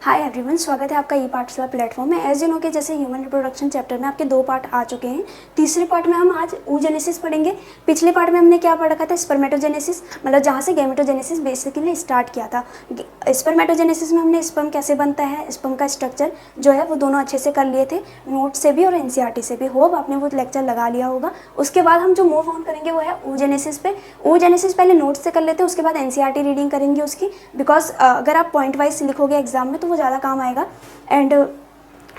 Hi everyone, स्वागत है आपका ई पाठशाला प्लेटफॉर्म में। एज यू नो कि जैसे ह्यूमन रिप्रोडक्शन चैप्टर में आपके 2 पार्ट आ चुके हैं। तीसरे पार्ट में हम आज oogenesis पढ़ेंगे। पिछले पार्ट में हमने क्या पढ़ रखा था? स्पर्मेटोजेनेसिस, मतलब जहाँ से गैमेटोजेनेसिस बेसिकली स्टार्ट किया था। स्पर्मेटोजेनेसिस में हमने स्पर्म कैसे बनता है, स्पर्म का स्ट्रक्चर जो है वो दोनों अच्छे से कर लिए थे, नोट से भी और एनसीईआरटी से भी। होप आपने वो लेक्चर लगा लिया होगा। उसके बाद हम जो मूव ऑन करेंगे वो है oogenesis पे। oogenesis पहले नोट से कर लेते हैं, उसके बाद एनसीईआरटी रीडिंग करेंगे उसकी, बिकॉज अगर आप पॉइंट वाइज लिखोगे एग्जाम में तो वो ज़्यादा काम आएगा। एंड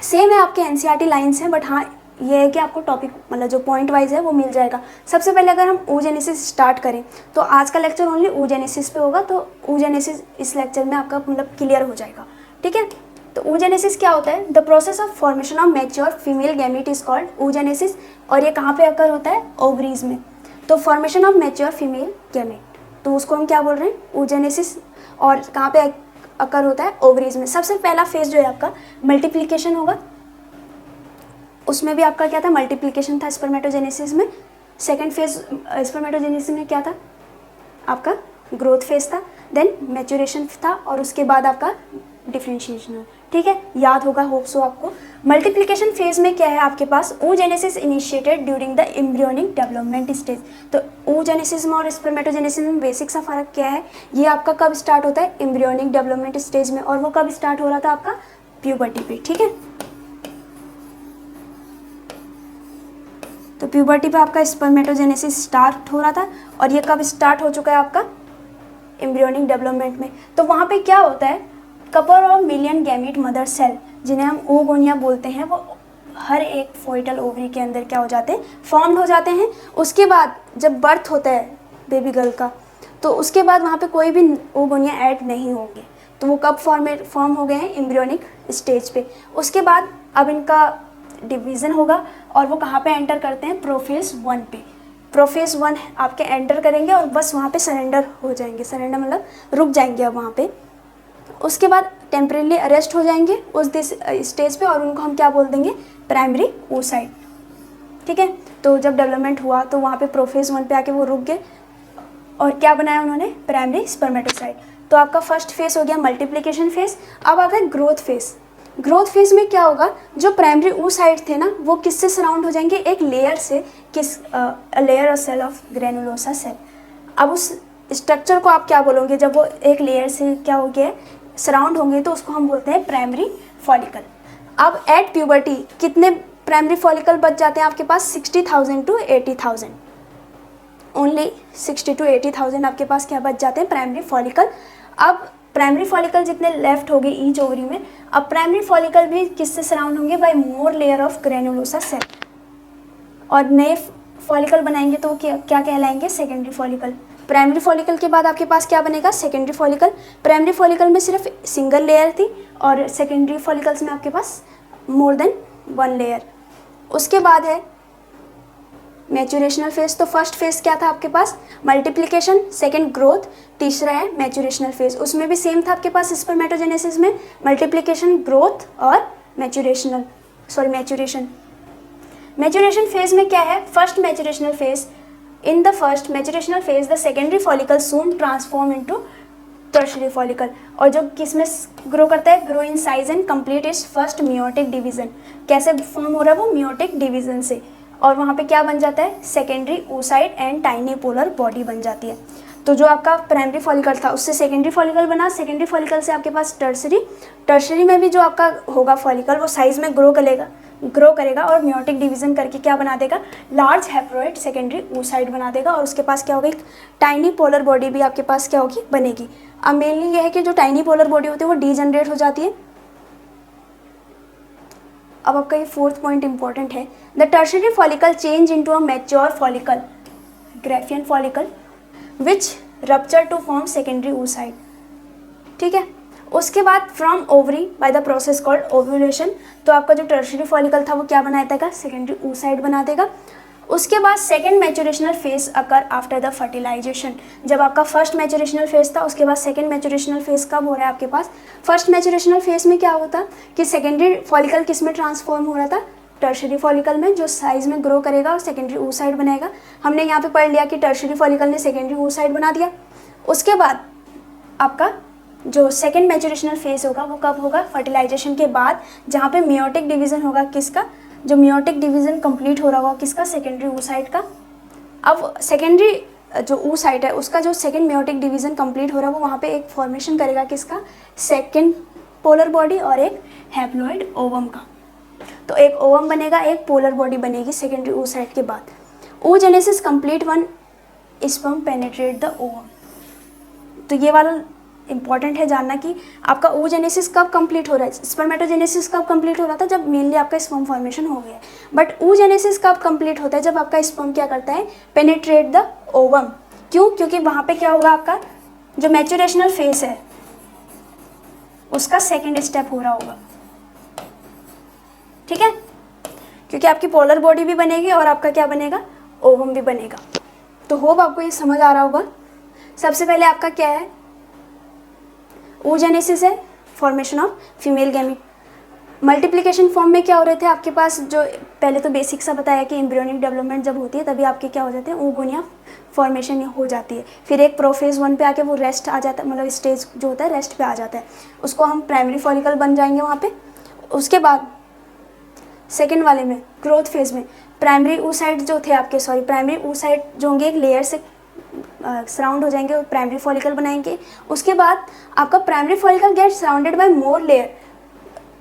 सेम है, आपके एनसीईआरटी लाइंस हैं, बट हाँ ये है कि आपको टॉपिक मतलब जो पॉइंट वाइज है वो मिल जाएगा। सबसे पहले अगर हम oogenesis स्टार्ट करें तो आज का लेक्चर ओनली oogenesis पे होगा, तो oogenesis इस लेक्चर में आपका मतलब क्लियर हो जाएगा। ठीक है, तो oogenesis क्या होता है? The process of formation of mature female gamete is called oogenesis। और ये कहाँ पे अकर होता है? ओवरीज में। तो formation of mature female gamete, तो उसको हम क्या बोल रहे हैं? oogenesis। और कहाँ पे अकर होता है? ओवरीज में। सबसे पहला फेज जो है आपका मल्टीप्लिकेशन होगा, उसमें भी आपका क्या था? मल्टीप्लिकेशन था स्पर्मेटोजेनेसिस में। सेकंड फेज स्पर्मेटोजेनेसिस में क्या था? आपका ग्रोथ फेज था, देन मैच्योरेशन था, और उसके बाद आपका डिफरेंशिएशन। ठीक है, याद होगा होप सो आपको। मल्टीप्लिकेशन फेज में क्या है आपके पास? oogenesis initiated during the embryonic development stage. तो oogenesis में और स्पर्मेटोजेनेसिस में बेसिक सा फर्क क्या है? ये आपका कब स्टार्ट होता है? एम्ब्रियोनिक डेवलपमेंट स्टेज में। और वो कब स्टार्ट हो रहा था? आपका प्यूबर्टी पे। ठीक है, तो प्यूबर्टी पे आपका स्पर्मेटोजेनेसिस स्टार्ट हो रहा था, और ये कब स्टार्ट हो चुका है? आपका एम्ब्रियोनिक डेवलपमेंट में। तो वहाँ पे क्या होता है? Couple of million gamete mother cell, जिन्हें हम oogonia बोलते हैं, वो हर एक फोइटल ओवरी के अंदर क्या हो जाते हैं? फॉर्म्ड हो जाते हैं। उसके बाद जब बर्थ होता है बेबी गर्ल का, तो उसके बाद वहाँ पे कोई भी oogonia ऐड नहीं होंगे। तो वो कब फॉर्म हो गए हैं? एम्ब्रियोनिक स्टेज पे। उसके बाद अब इनका डिवीज़न होगा, और वो कहाँ पे एंटर करते हैं? प्रोफेज 1 पे। प्रोफेज 1 आपके एंटर करेंगे और बस वहाँ पे सरेंडर हो जाएंगे। सरेंडर मतलब रुक जाएंगे अब वहाँ पे। उसके बाद टेम्परेली अरेस्ट हो जाएंगे उस स्टेज पे, और उनको हम क्या बोल देंगे? Primary oocyte। ठीक है, तो जब डेवलपमेंट हुआ तो वहाँ पे प्रोफेज 1 पे आके वो रुक गए, और क्या बनाया उन्होंने? Primary spermatocyte. तो आपका फर्स्ट फेज हो गया मल्टीप्लिकेशन फेज। अब आ गया ग्रोथ फेज। ग्रोथ फेज में क्या होगा? जो प्राइमरी oocyte थे ना, वो किससे सराउंड हो जाएंगे? एक लेयर से। किस? लेयर और सेल ऑफ ग्रेनुलोसा सेल। अब उस स्ट्रक्चर को आप क्या बोलोगे? जब वो एक लेयर से क्या हो गया? सराउंड होंगे, तो उसको हम बोलते हैं प्राइमरी फॉलिकल। अब एट प्यूबर्टी कितने प्राइमरी फॉलिकल बच जाते हैं आपके पास? 60,000 to 80,000। ओनली 60 to 80,000 आपके पास क्या बच जाते हैं? Primary follicle. अब प्राइमरी फॉलिकल जितने लेफ्ट हो गए ईच ओवरी में, अब प्राइमरी फॉलिकल भी किससे सराउंड होंगे? By more layer of granulosa cell. और नए फॉलिकल बनाएंगे तो क्या क्या कहलाएंगे? Secondary follicle. प्राइमरी फॉलिकल के बाद आपके पास क्या बनेगा? Secondary follicle. प्राइमरी फॉलिकल में सिर्फ सिंगल लेयर थी, और सेकेंडरी फॉलिकल्स में आपके पास मोर देन 1 लेयर। उसके बाद है मैच्योरेशनल फेज। तो फर्स्ट फेज क्या था आपके पास? मल्टीप्लिकेशन, सेकेंड ग्रोथ, तीसरा है मैच्योरेशनल फेज। उसमें भी सेम था आपके पास स्पर्मेटोजेनेसिस में, मल्टीप्लिकेशन, ग्रोथ और मैच्योरेशन। मैच्योरेशन फेज में क्या है? First maturational phase. In the first maturational phase the secondary follicle soon transform into tertiary follicle. और जो किस में ग्रो करता है? Grow in size and complete its first meiotic division. कैसे फॉर्म हो रहा है वो? मियोटिक डिवीजन से। और वहाँ पे क्या बन जाता है? Secondary oocyte and tiny polar body बन जाती है। तो जो आपका प्राइमरी फॉलिकल था उससे सेकेंडरी फॉलिकल बना, सेकेंडरी फॉलिकल से आपके पास टर्शरी। टर्शरी में भी जो आपका होगा फॉलिकल वो साइज में ग्रो करेगा और मियोटिक डिवीजन करके क्या बना देगा? लार्ज हैप्लॉइड सेकेंडरी oocyte बना देगा। और उसके पास क्या होगा? एक टाइनी पोलर बॉडी भी आपके पास क्या होगी? बनेगी। अब मेनली ये है कि जो टाइनी पोलर बॉडी होती है वो डीजनरेट हो जाती है। अब आपका ये फोर्थ पॉइंट इंपॉर्टेंट है। The tertiary follicle change into a mature follicle, Graafian follicle, which rupture to form secondary oocyte। ठीक है, उसके बाद from ovary by the process called ovulation, तो आपका जो टर्शियरी फॉलिकल था वो क्या बना देगा? सेकेंडरी oocyte बना देगा। उसके बाद second maturational phase occur after the fertilisation. जब आपका फर्स्ट मैच्योरेशनल फेज था, उसके बाद सेकेंड मैच्योरेशनल फेज कब हो रहा है आपके पास? फर्स्ट मैच्योरेशनल फेज में क्या होता कि सेकेंडरी फॉलिकल किस में ट्रांसफॉर्म हो रहा था? टर्शियरी फॉलिकल में, जो साइज में ग्रो करेगा और सेकेंडरी oocyte बनाएगा। हमने यहाँ पे पढ़ लिया कि टर्शियरी फॉलिकल ने सेकेंडरी oocyte बना दिया। उसके बाद आपका जो सेकेंड मैच्योरेशनल फेज होगा वो कब होगा, फर्टिलाइजेशन के बाद, जहाँ पे मियोटिक डिवीज़न होगा किसका, जो मियोटिक डिवीज़न कंप्लीट हो रहा होगा किसका, सेकेंडरी oocyte का। अब सेकेंडरी जो oocyte है उसका जो सेकेंड मियोटिक डिवीज़न कंप्लीट हो रहा है वो वहाँ पे एक फॉर्मेशन करेगा किसका, सेकेंड पोलर बॉडी और एक हैप्लॉइड ओवम का। तो एक ओवम बनेगा, एक पोलर बॉडी बनेगी सेकेंडरी oocyte के बाद। oogenesis complete one sperm penetrate the ovum. तो ये वाला इंपॉर्टेंट है जानना कि आपका oogenesis कब कंप्लीट हो रहा है। स्पर्मेटोजेनेसिस कब कंप्लीट हो रहा था, जब मेनली आपका स्पर्म फॉर्मेशन हो गया है। बट oogenesis कब कंप्लीट होता है, जब आपका स्पर्म क्या करता है, पेनिट्रेट द ओवम। क्यों, क्योंकि वहाँ पे क्या होगा, आपका जो मैच्योरेशनल फेज है उसका सेकेंड स्टेप हो रहा होगा, ठीक है, क्योंकि आपकी पोलर बॉडी भी बनेगी और आपका क्या बनेगा, ओवम भी बनेगा। तो होप आपको ये समझ आ रहा होगा। सबसे पहले आपका क्या है, oogenesis है, formation of female gamete. Multiplication form में क्या हो रहे थे आपके पास, जो पहले तो बेसिक सा बताया कि एम्ब्रियोनिक डेवलपमेंट जब होती है तभी आपके क्या हो जाते हैं, oogonia फॉर्मेशन हो जाती है। फिर एक प्रोफेज 1 पे आके वो रेस्ट आ जाता है, मतलब स्टेज जो होता है रेस्ट पे आ जाता है, उसको हम प्राइमरी फॉलिकल बन जाएंगे वहाँ पे। उसके बाद सेकेंड वाले में ग्रोथ फेज में प्राइमरी oocyte जो थे आपके, प्राइमरी oocyte जो होंगे एक लेयर से सराउंड हो जाएंगे और प्राइमरी फॉलिकल बनाएंगे। उसके बाद आपका primary follicle get surrounded by more layer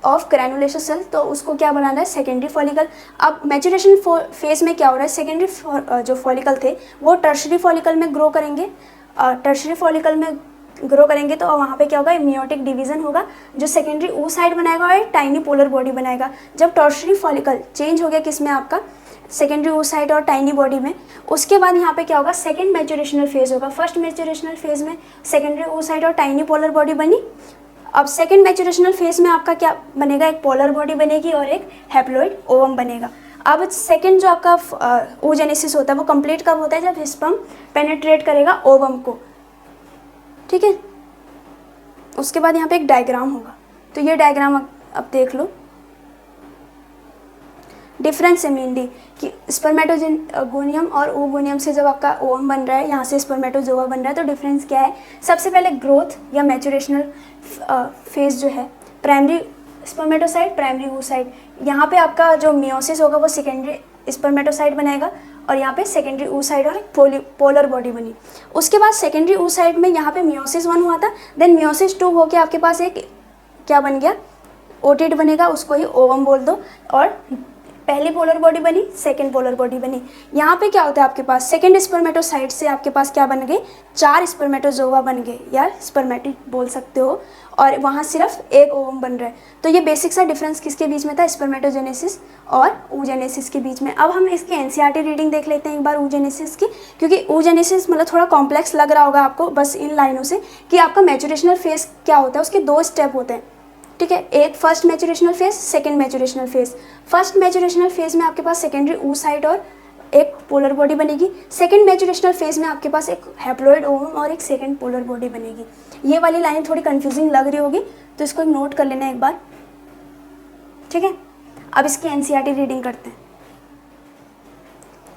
of granulosa cell, तो उसको क्या बनाना है, सेकेंडरी फॉलिकल। अब मैच्योरेशन फेज में क्या हो रहा है, सेकेंडरी जो फॉलिकल थे वो टर्शरी फॉलिकल में ग्रो करेंगे। टर्शरी फॉलिकल में ग्रो करेंगे तो वहाँ पे क्या होगा, मियोटिक डिवीज़न होगा जो सेकेंडरी oocyte बनाएगा और टाइनी पोलर बॉडी बनाएगा। जब टर्शरी फॉलिकल चेंज हो गया किस में, आपका सेकेंडरी oocyte और टाइनी बॉडी में, उसके बाद यहाँ पे क्या होगा, सेकेंड मैच्योरेशनल फेज होगा। फर्स्ट मैच्योरेशनल फेज में सेकेंडरी oocyte और टाइनी पोलर बॉडी बनी। अब सेकेंड मैच्योरेशनल फेज में आपका क्या बनेगा, एक पोलर बॉडी बनेगी और एक हैप्लॉइड ओवम बनेगा। अब सेकेंड जो आपका oogenesis होता है वो कंप्लीट कब होता है, जब स्पर्म पेनिट्रेट करेगा ओवम को, ठीक है। उसके बाद यहाँ पे एक डायग्राम होगा, तो ये डायग्राम अब देख लो। डिफरेंस है मेनली कि स्पर्मेटोगोनियम और ओवोनियम से जब आपका ओवम बन रहा है, यहाँ से स्पर्मेटोजोआ बन रहा है, तो डिफरेंस क्या है। सबसे पहले ग्रोथ या मैच्योरेशनल फेज जो है, प्राइमरी स्पर्मेटोसाइट, प्राइमरी oocyte। यहाँ पे आपका जो मियोसिस होगा वो सेकेंडरी स्पर्मेटोसाइट बनाएगा और यहाँ पे सेकेंडरी oocyte और एक पोलर बॉडी बनी। उसके बाद सेकेंडरी oocyte में यहाँ पे मियोसिस 1 हुआ था, देन मियोसिस 2 होके आपके पास एक क्या बन गया, ओटिड बनेगा, उसको ही ओवम बोल दो। और पहली पोलर बॉडी बनी, सेकेंड पोलर बॉडी बनी। यहाँ पे क्या होता है आपके पास, सेकेंड स्पर्मेटोसाइट से आपके पास क्या बन गए, 4 स्पर्मेटोजोआ बन गए या स्पर्मेटिड बोल सकते हो, और वहाँ सिर्फ एक ओवम बन रहा है। तो ये बेसिक सा डिफरेंस किसके बीच में था, स्पर्मेटोजेनेसिस और oogenesis के बीच में। अब हम इसकी एनसीईआरटी रीडिंग देख लेते हैं एक बार oogenesis की, क्योंकि oogenesis मतलब थोड़ा कॉम्प्लेक्स लग रहा होगा आपको बस इन लाइनों से कि आपका मैच्योरेशनल फेज क्या होता है, उसके 2 स्टेप होते हैं, ठीक है। एक first maturational phase, second maturational phase. First maturational phase में आपके पास सेकेंडरी oocyte और एक पोलर बॉडी बनेगी। सेकेंड मैच्योरेशनल फेज में आपके पास एक हैप्लॉइड ओवम और एक सेकेंड पोलर बॉडी बनेगी। ये वाली लाइन थोड़ी कंफ्यूजिंग लग रही होगी तो इसको नोट कर लेना एक बार, ठीक है। अब इसकी एनसीईआरटी रीडिंग करते हैं।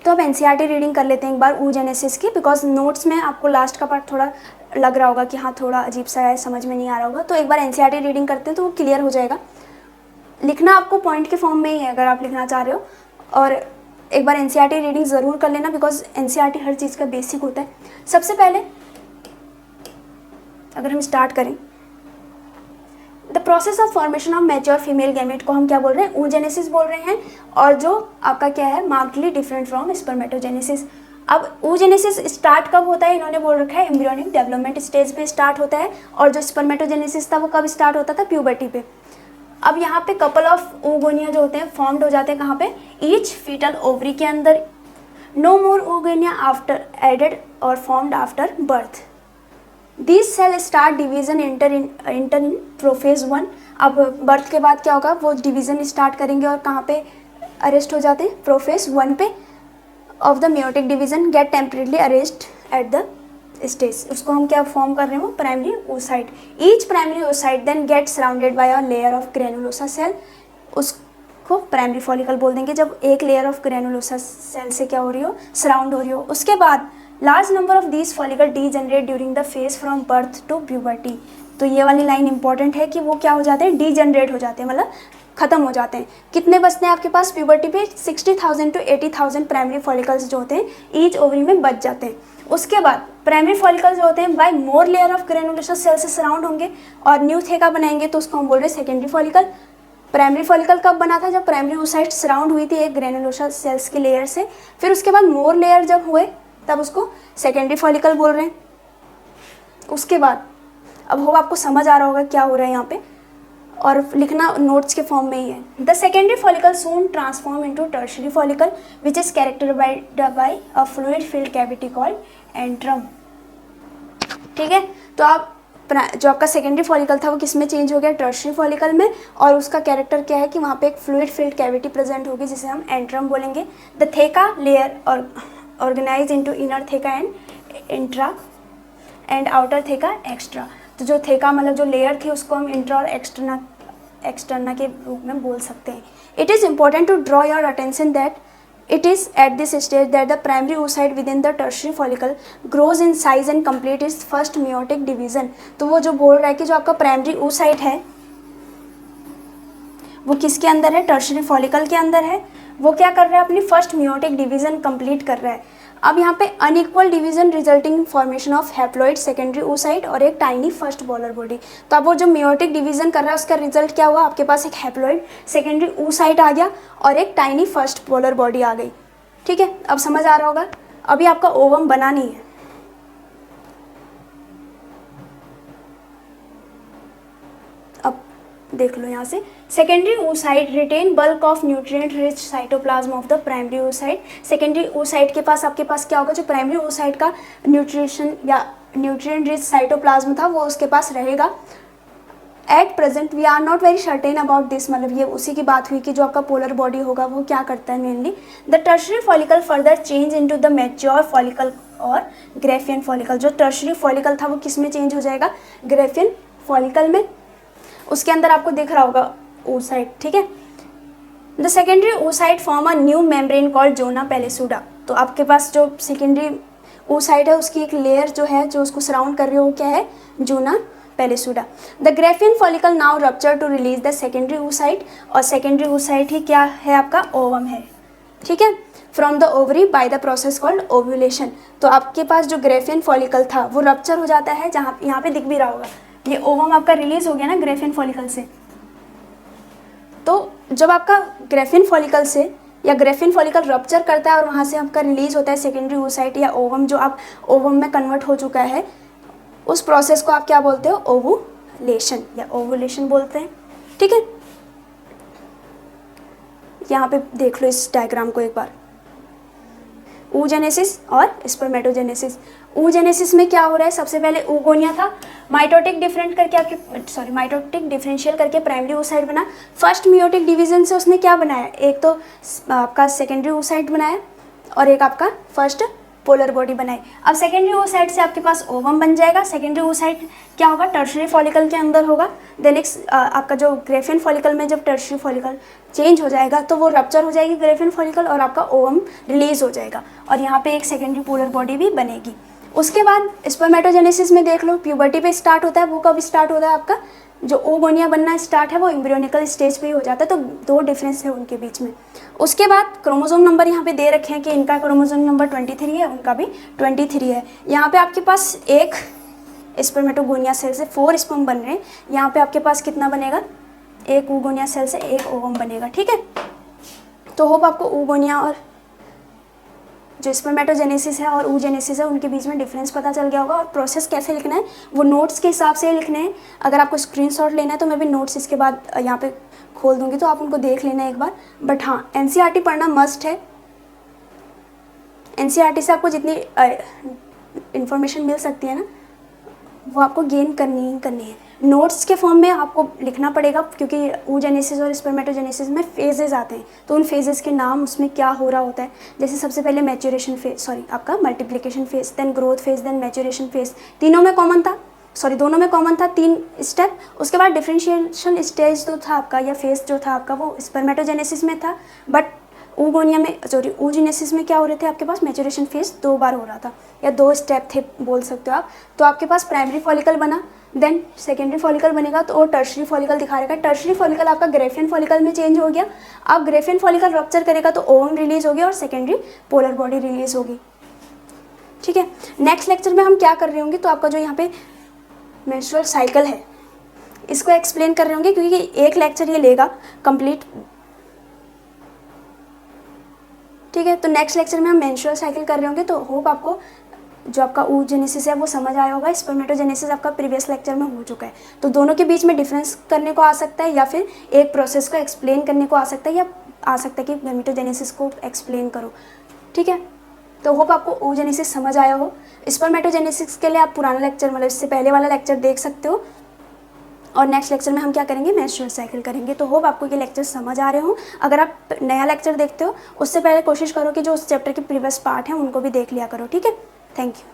तो अब एनसीईआरटी रीडिंग कर लेते हैं एक बार oogenesis की, बिकॉज नोट्स में आपको लास्ट का पार्ट थोड़ा लग रहा होगा कि हाँ थोड़ा अजीब सा है, समझ में नहीं आ रहा होगा। तो एक बार एनसीईआरटी रीडिंग करते हैं तो वो क्लियर हो जाएगा। लिखना आपको पॉइंट के फॉर्म में ही है अगर आप लिखना चाह रहे हो, और एक बार एनसीईआरटी रीडिंग ज़रूर कर लेना बिकॉज एनसीईआरटी हर चीज़ का बेसिक होता है। सबसे पहले अगर हम स्टार्ट करें, the process of formation of mature female gamete को हम क्या बोल रहे हैं, oogenesis बोल रहे हैं, और जो आपका क्या है, मार्कडली डिफरेंट फ्रॉम स्पर्मेटोजेनेसिस। अब oogenesis स्टार्ट कब होता है, इन्होंने बोल रखा है एम्ब्रियोनिक डेवलपमेंट स्टेज पे स्टार्ट होता है, और जो स्पर्मेटोजेनेसिस था वो कब स्टार्ट होता था, प्यूबर्टी पे। अब यहाँ पे कपल ऑफ oogonia जो होते हैं फॉर्म्ड हो जाते हैं कहाँ पे, ईच फीटल ओवरी के अंदर। नो मोर oogonia आफ्टर एडेड और formed after birth. This cell start division inter in prophase 1। अब बर्थ के बाद क्या होगा, वो डिवीजन स्टार्ट करेंगे और कहाँ पे अरेस्ट हो जाते हैं, प्रोफेज 1 पे of the meiotic division get temporarily arrest at the stage. उसको हम क्या फॉर्म कर रहे हो, primary oocyte। Each primary oocyte then get surrounded by a layer of granulosa cell. उसको प्राइमरी फॉलिकल बोल देंगे जब एक लेयर ऑफ ग्रेनुलोसा सेल से क्या हो रही हो, सराउंड हो रही हो। उसके बाद large number of these follicle degenerate during the phase from birth to puberty. तो ये वाली लाइन इंपॉर्टेंट है कि वो क्या हो जाते हैं, डीजनरेट हो जाते हैं, मतलब खत्म हो जाते हैं। कितने बचते हैं आपके पास प्यूबर्टी पे, 60,000 to 80,000 प्राइमरी फॉलिकल्स जो होते हैं ईच ओवरी में बच जाते हैं। उसके बाद प्राइमरी फॉलिकल्स जो होते हैं by more layer of granulation cell से सराउंड होंगे और न्यू थेका बनाएंगे, तो उसको हम बोल रहे हैं सेकेंडरी फॉलिकल। प्राइमरी फॉलिकल कब बना था, जब प्राइमरी oocyte सराउंड हुई थी एक ग्रेनुलोसा सेल्स की लेयर से। फिर उसके बाद मोर लेयर जब हुए तब उसको सेकेंडरी फॉलिकल बोल रहे हैं। उसके बाद अब हो आपको समझ आ रहा होगा क्या हो रहा है यहाँ पे, और लिखना नोट्स के फॉर्म में ही है। The secondary follicle soon transform into tertiary follicle which is characterised by a fluid filled cavity called antrum. ठीक है, तो आप जो आपका सेकेंडरी फॉलिकल था वो किस में चेंज हो गया, टर्शियरी फॉलिकल में, और उसका कैरेक्टर क्या है कि वहाँ पे एक फ्लूइड फिल्ड कैविटी प्रेजेंट होगी जिसे हम एंट्रम बोलेंगे। The theca layer are organise into inner theca and intra and outer theca extra. तो जो थेका मतलब जो लेयर थी उसको हम इंट्रा और एक्सटर्ना के रूप में बोल सकते हैं। It is important to draw your attention that it is at this stage that the primary oocyte within the tertiary follicle grows in size and complete its first meiotic division। तो वो जो बोल रहा है कि जो आपका प्राइमरी oocyte है वो किसके अंदर है, टर्शियरी फॉलिकल के अंदर है। वो क्या कर रहा है, अपनी फर्स्ट मियोटिक डिवीजन कंप्लीट कर रहा है। अब यहाँ पे unequal division resulting formation of haploid secondary oocyte और एक टाइनी फर्स्ट बॉलर बॉडी। तो अब वो जो मियोटिक डिवीजन कर रहा है उसका रिजल्ट क्या हुआ, आपके पास एक हैप्लॉइड सेकेंडरी oocyte आ गया और एक टाइनी फर्स्ट बॉलर बॉडी आ गई। ठीक है, अब समझ आ रहा होगा। अभी आपका ओवम बना नहीं है, अब देख लो यहाँ से। Secondary oocyte retain bulk of nutrient rich cytoplasm of the primary oocyte। Secondary oocyte के पास आपके पास क्या होगा, जो प्राइमरी oocyte का न्यूट्रिशन या न्यूट्रिएंट रिच साइटोप्लाज्म था वो उसके पास रहेगा। At present we are not very certain about this, मतलब ये उसी की बात हुई कि जो आपका पोलर बॉडी होगा वो क्या करता है mainly. The tertiary follicle further change into the mature follicle और ग्रेफियन फॉलिकल। जो टर्शियरी फॉलिकल था वो किस में चेंज हो जाएगा, ग्रेफियन फॉलिकल में। उसके अंदर आपको दिख रहा होगा oocyte। ठीक है, the secondary oocyte form a new membrane called zona pellucida. तो आपके पास जो सेकेंडरी oocyte है उसकी एक लेयर जो है जो उसको सराउंड कर रही है वो क्या है, zona pellucida. The Graafian follicle now rupture to release the secondary oocyte, और सेकेंडरी oocyte ही क्या है, आपका ओवम है। ठीक है, from the ovary by the process called ovulation. तो आपके पास जो ग्रेफियन फॉलिकल था वो रप्चर हो जाता है, जहाँ यहाँ पे दिख भी रहा होगा ये ओवम आपका रिलीज हो गया ना ग्रेफियन फॉलिकल से। तो जब आपका ग्रेफियन फॉलिकल से या ग्रेफियन फॉलिकल रप्चर करता है और वहाँ से आपका रिलीज होता है सेकेंडरी oocyte या ओवम, जो आप ओवम में कन्वर्ट हो चुका है, उस प्रोसेस को आप क्या बोलते हो, ओवुलेशन या ओवुलेशन बोलते हैं। ठीक है, यहाँ पे देख लो इस डायग्राम को एक बार, oogenesis और स्पर्मेटोजेनेसिस। oogenesis में क्या हो रहा है, सबसे पहले oogonia था, माइटोटिक डिफरेंट करके आपके माइटोटिक डिफरेंशियल करके प्राइमरी oocyte बना। फर्स्ट मियोटिक डिवीजन से उसने क्या बनाया, एक तो आपका सेकेंडरी oocyte बनाया और एक आपका फर्स्ट पोलर बॉडी बनाई। अब सेकेंडरी oocyte से आपके पास ओवम बन जाएगा। सेकेंडरी oocyte क्या होगा, टर्शियरी फॉलिकल के अंदर होगा। देन नेक्स्ट आपका जो ग्रेफियन फॉलिकल में जब टर्शियरी फॉलिकल चेंज हो जाएगा तो वो रप्चर हो जाएगी ग्रेफियन फॉलिकल और आपका ओवम रिलीज हो जाएगा और यहाँ पे एक सेकेंडरी पोलर बॉडी भी बनेगी। उसके बाद स्पर्मेटोजेनेसिस में देख लो, प्यूबर्टी पे स्टार्ट होता है। वो कब स्टार्ट होता है, आपका जो oogonia बनना स्टार्ट है वो एम्ब्रियोनिकल स्टेज पे ही हो जाता है। तो दो डिफरेंस है उनके बीच में। उसके बाद क्रोमोसोम नंबर यहाँ पे दे रखे हैं कि इनका क्रोमोसोम नंबर 23 है, उनका भी 23 है। यहाँ पे आपके पास एक स्पर्मेटोगोनिया सेल से 4 स्पर्म बन रहे हैं। यहाँ पे आपके पास कितना बनेगा, एक oogonia सेल से एक ओवम बनेगा। ठीक है, तो होप आपको oogonia और जो स्पर्मेटोजेनेसिस है और oogenesis है उनके बीच में डिफरेंस पता चल गया होगा। और प्रोसेस कैसे लिखना है वो नोट्स के हिसाब से लिखने हैं। अगर आपको स्क्रीनशॉट लेना है तो मैं भी नोट्स इसके बाद यहाँ पे खोल दूंगी तो आप उनको देख लेना एक बार। बट हाँ, एनसीईआरटी पढ़ना मस्ट है। एनसीईआरटी से आपको जितनी इंफॉर्मेशन मिल सकती है ना वो आपको गेन करनी ही करनी है। नोट्स के फॉर्म में आपको लिखना पड़ेगा क्योंकि oogenesis और स्पर्मेटोजेनेसिस में फेजेस आते हैं तो उन फेजेस के नाम उसमें क्या हो रहा होता है। जैसे सबसे पहले मैच्योरेशन फेज, आपका multiplication phase, then growth phase, then maturation phase. तीनों में कॉमन था, दोनों में कॉमन था 3 स्टेप। उसके बाद डिफरेंशिएशन स्टेज जो था आपका या फेज जो था आपका वो स्पर्मेटोजेनेसिस में था। बट oogenesis में क्या हो रहे थे, आपके पास मैच्योरेशन फेज 2 बार हो रहा था या 2 स्टेप थे बोल सकते हो आप। तो आपके पास प्राइमरी फॉलिकल बना, देन सेकेंडरी फॉलिकल बनेगा तो वो टर्शरी फॉलिकल दिखा रहेगा। टर्शरी फॉलिकल आपका ग्रेफियन फॉलिकल में चेंज हो गया। अब ग्रेफियन फॉलिकल रप्चर करेगा तो ओवम रिलीज होगी और सेकेंडरी पोलर बॉडी रिलीज होगी। ठीक है, नेक्स्ट लेक्चर में हम क्या कर रहे होंगे, तो आपका जो यहाँ पे मेंस्ट्रुअल साइकिल है इसको एक्सप्लेन कर रहे होंगे, क्योंकि एक लेक्चर ये लेगा कंप्लीट। ठीक है, तो नेक्स्ट लेक्चर में हम मेंस्ट्रुअल साइकिल कर रहे होंगे। तो होप आपको जो आपका oogenesis है वो समझ आया होगा। स्पर्मेटोजेनेसिस आपका प्रीवियस लेक्चर में हो चुका है, तो दोनों के बीच में डिफरेंस करने को आ सकता है या फिर एक प्रोसेस को एक्सप्लेन करने को आ सकता है, या आ सकता है कि गैमेटोजेनेसिस को एक्सप्लेन करो। ठीक है, तो होप आपको oogenesis समझ आया हो। स्पर्मेटोजेनेसिस के लिए आप पुराना लेक्चर मतलब इससे पहले वाला लेक्चर देख सकते हो, और नेक्स्ट लेक्चर में हम क्या करेंगे, मेंस्ट्रुअल साइकिल करेंगे। तो होप आपको ये लेक्चर समझ आ रहे हो। अगर आप नया लेक्चर देखते हो उससे पहले कोशिश करो कि जो उस चैप्टर के प्रीवियस पार्ट हैं उनको भी देख लिया करो। ठीक है, थैंक यू।